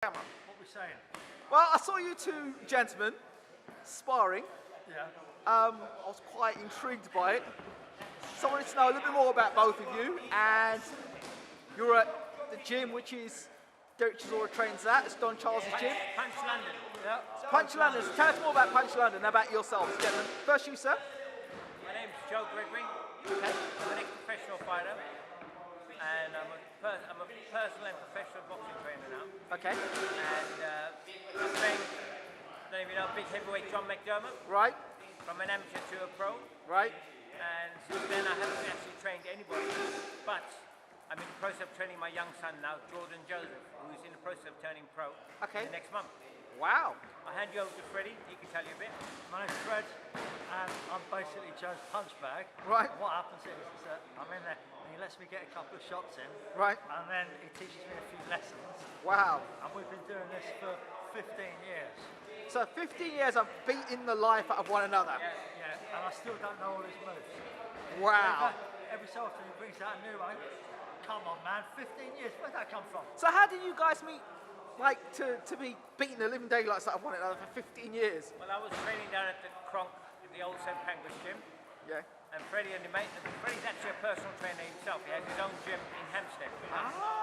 What are we saying? Well, I saw you two gentlemen sparring. Yeah. I was quite intrigued by it. So I wanted to know a little bit more about both of you. And you're at the gym, which is Derek Chisora trains at. It's Don Charles' gym. Punch London. Yeah. Punch London. So tell us more about Punch London and about yourselves, gentlemen. First, you, sir. My name's Joe Gregory. Okay. I'm an ex-professional fighter, and I'm a personal and professional boxing trainer now. Okay. And I trained, I don't even know, big heavyweight John McDermott, Right. from an amateur to a pro. Right. And since then I haven't actually trained anybody, but I'm in the process of training my young son now, Jordan Joseph, who's in the process of turning pro Okay. in the next month. Wow. I'll hand you over to Freddie, he can tell you a bit. My name's Fred, and I'm basically Joe's punch bag. Right. And what happens is that I'm in there, and he lets me get a couple of shots in. Right. And then he teaches me a few lessons. Wow. And we've been doing this for 15 years. So 15 years of beating the life out of one another. Yeah. And I still don't know all his moves. Wow. Every so often he brings out a new one. Come on, man, 15 years, where'd that come from? So how did you guys meet, like, to be beating the living daylights out of one another for 15 years? Well, I was training down at the Kronk, at the old St. Pancras gym. Yeah. And Freddie and Freddie's actually a personal trainer himself. He has his own gym in Hampstead.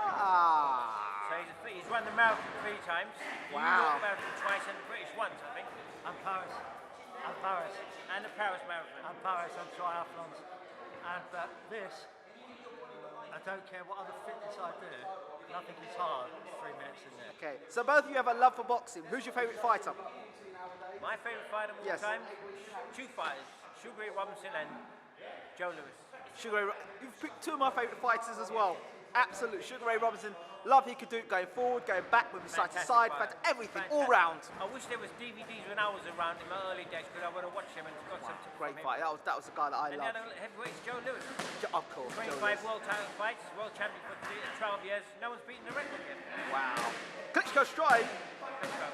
Ah. So he's run the marathon 3 times, the New Wow. York Marathon twice, and the British once, I think. And Paris. And Paris. And the Paris Marathon. And Paris and triathlons. And this, I don't care what other fitness I do, nothing is hard 3 minutes in there. Okay. So both of you have a love for boxing. Who's your favourite fighter? My favourite fighter of all Yes. time, 2 fighters, Sugar Ray Robinson and Joe Lewis. Sugar Ray. You've picked 2 of my favourite fighters as well. Absolute. Sugar Ray Robinson. Love he could do it going forward, going back, moving side to side, everything, all round. I wish there was DVDs when I was around in my early days because I would have watched him and got some tips Great from him. fight. That was the guy that I And the loved. other heavyweight is Joe Lewis. Of course. Joe 25 Lewis. world title fights, world champion for 12 years. No one's beaten the record yet. Wow. Klitschko stride. Let's go.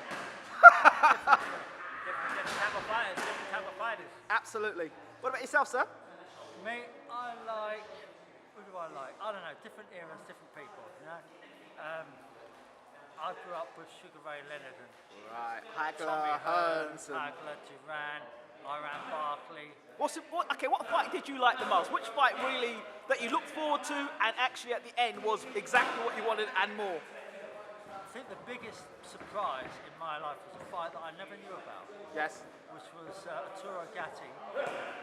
different type of fighters, different type of fighters. Absolutely. What about yourself, sir? Me, I like, what do I like? I don't know, different eras, different people, you know? I grew up with Sugar Ray Leonard and Right. Tommy Hagler, Hearns, Hearns. and- Hagler, Duran, Iran Barkley. What fight did you like the most? Which fight really that you looked forward to and actually at the end was exactly what you wanted and more? I think the biggest surprise in my life was a fight that I never knew about, Yes. which was Arturo Gatti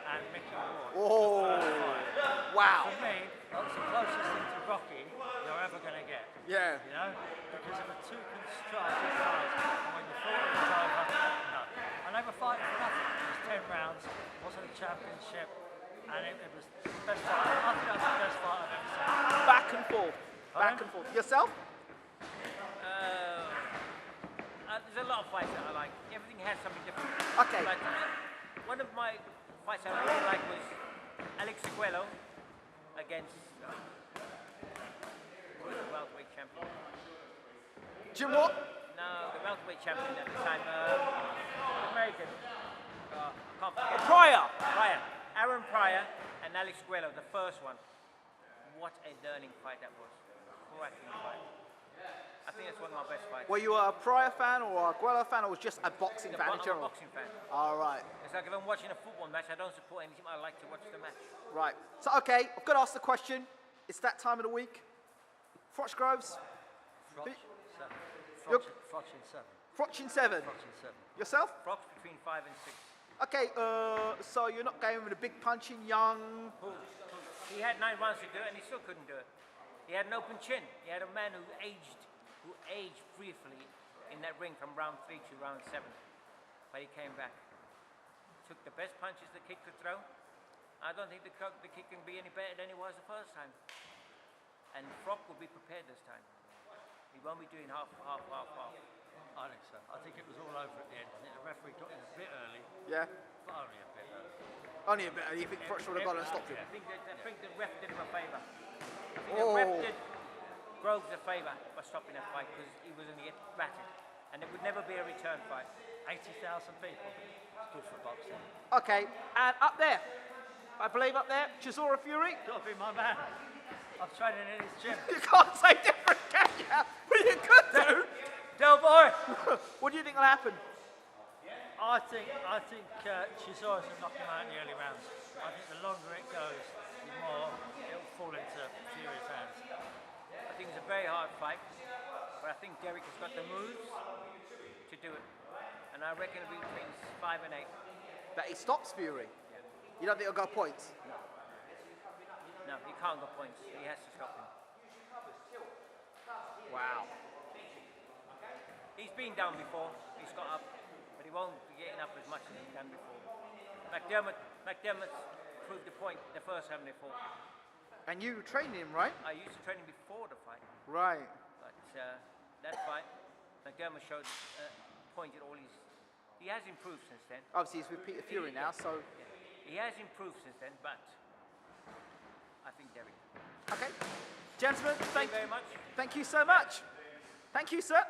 and Mickey Ward. Oh. Wow. For me, that was the closest thing to Rocky you're ever going to get. Yeah. You know, because of the 2 constructive fights, and when you thought it was over, no. And they were fighting for nothing. It was 10 rounds, wasn't a championship, and it was the best fight. I think that's the best fight I've ever seen. Back and forth. Back and forth. Yourself? There's a lot of fights that I like. Everything has something different. Okay. But one of my fights I really liked was Alex Seguelo against the welterweight champion. Jim what? No, the welterweight champion at the time, American. Can't forget. Pryor. Aaron Pryor and Alex Seguelo, the first one. What a learning fight that was. Cracking fight. I think it's one of my best fights. Were you a Pryor fan or a Guello fan or was just a boxing fan in I'm a general? boxing fan. All right. It's like if I'm watching a football match, I don't support any team, I like to watch the match. Right. So, okay, I've got to ask the question. It's that time of the week. Froch Groves? Froch, 7. You're- Froch in 7. Froch in 7. Froch in 7. Yourself? Props between 5 and 6. Okay, so you're not going with a big punching young... He had 9 rounds to do it and he still couldn't do it. He had an open chin. He had a man who aged briefly in that ring from round 3 to round 7. But he came back. Took the best punches the kid could throw. I don't think the kid can be any better than he was the first time. And Froch will be prepared this time. He won't be doing half. I think so. I think it was all over at the end. I think the referee got in a bit early, Yeah? but only a bit early. Only a bit. You think Froch would have gone and stopped him? I think the ref did him a favour. I think Oh. the ref did Groves a favour by stopping that fight because he was going to get battered. And it would never be a return fight. 80,000 people. It's good for boxing. Okay, and up there, I believe up there, Chisora Fury. Got to be my man. I'm training in his gym. You can't say different, can you? Well, you could do. Del for it. What do you think will happen? I think Chisora's will knock him out in the early rounds. I think the longer it goes, the more it'll fall into Fury's hands. I think it's a very hard fight, but I think Derek has got the moves to do it. And I reckon it'll be between 5 and 8. That he stops Fury? Yeah. You don't think he'll go points? No, he can't go points. He has to stop him. Wow. He's been down before. He's got up, but he won't be getting up as much as he's done before. McDermott's proved the point the first time they fought. And you trained him, right? I used to train him before the fight, Right. but that fight, McDermott showed, pointed all his. He has improved since then. Obviously, he's with Peter Fury now, so. Yeah. He has improved since then, but I think Derek. Okay. Gentlemen, Thank you very much. thank you so much. Thank you, sir.